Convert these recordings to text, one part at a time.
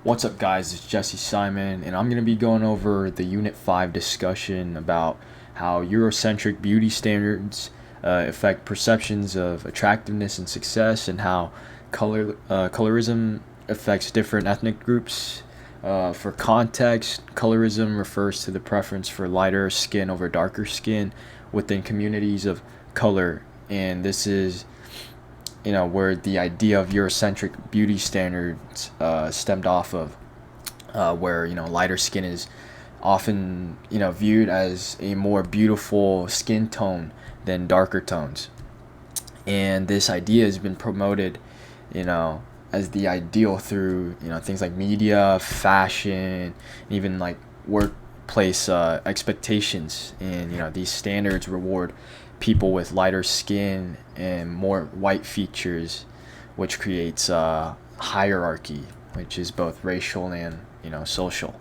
What's up, guys? It's Jesse Simon, and I'm going to be going over the Unit 5 discussion about how Eurocentric beauty standards affect perceptions of attractiveness and success, and how colorism affects different ethnic groups. For context, colorism refers to the preference for lighter skin over darker skin within communities of color, and this is where the idea of Eurocentric beauty standards stemmed off of, where lighter skin is often viewed as a more beautiful skin tone than darker tones, and this idea has been promoted, you know, as the ideal through things like media, fashion, even like workplace expectations, and these standards reward people with lighter skin and more white features, which creates hierarchy, which is both racial and social.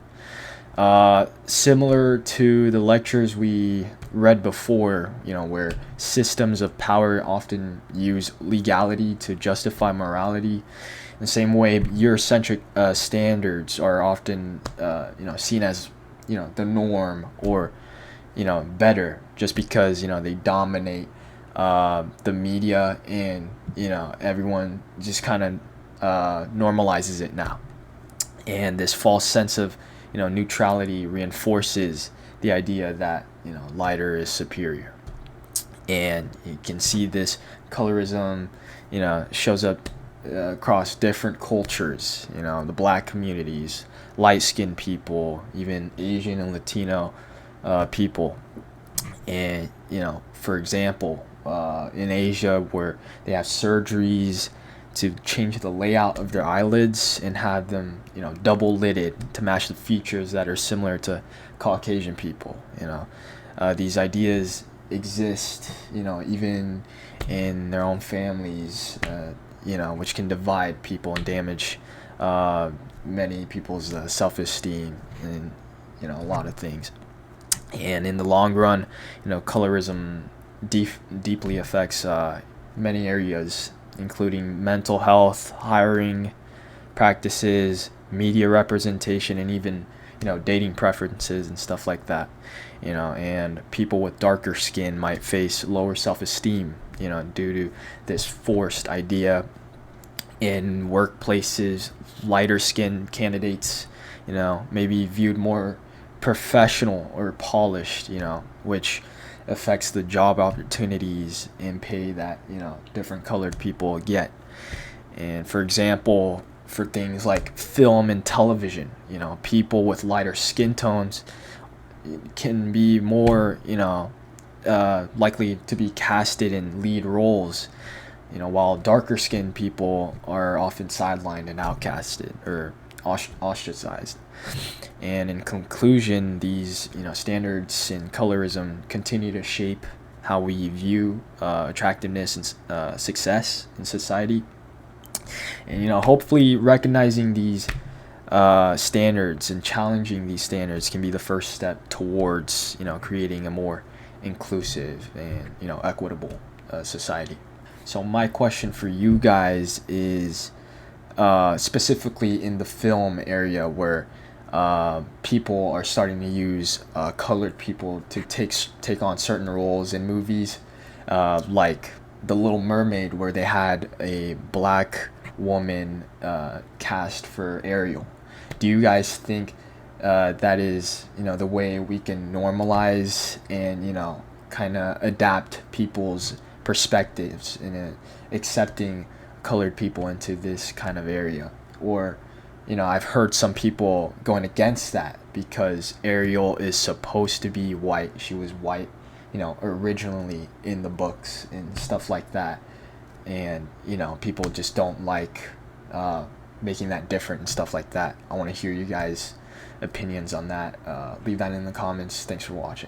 Similar to the lectures we read before, where systems of power often use legality to justify morality. In the same way, Eurocentric standards are often, seen as, the norm, or, better, just because, they dominate the media, and, everyone just kind of normalizes it now. And this false sense of neutrality reinforces the idea that lighter is superior. And you can see this colorism shows up across different cultures, the black communities, light skinned people, even Asian and Latino people. And for example, in Asia, where they have surgeries to change the layout of their eyelids and have them, double lidded to match the features that are similar to Caucasian people. These ideas exist, even in their own families, which can divide people and damage many people's self-esteem, and a lot of things. And in the long run, colorism deeply affects many areas, including mental health, hiring practices, media representation, and even dating preferences and stuff like that. And people with darker skin might face lower self-esteem, due to this forced idea. In workplaces, lighter skinned candidates, may be viewed more professional or polished, which affects the job opportunities and pay that different colored people get. And for example, for things like film and television, people with lighter skin tones can be more likely to be casted in lead roles, while darker skinned people are often sidelined and outcasted or ostracized. And in conclusion, these standards and colorism continue to shape how we view attractiveness and success in society. And hopefully recognizing these standards and challenging these standards can be the first step towards creating a more inclusive and equitable society. So my question for you guys is, specifically in the film area, where people are starting to use colored people to take on certain roles in movies, like The Little Mermaid, where they had a black woman cast for Ariel. Do you guys think that is the way we can normalize and kind of adapt people's perspectives in accepting colored people into this kind of area? Or I've heard some people going against that because Ariel is supposed to be white. She was white, originally in the books and stuff like that. And, people just don't like making that different and stuff like that. I want to hear you guys' opinions on that. Leave that in the comments. Thanks for watching.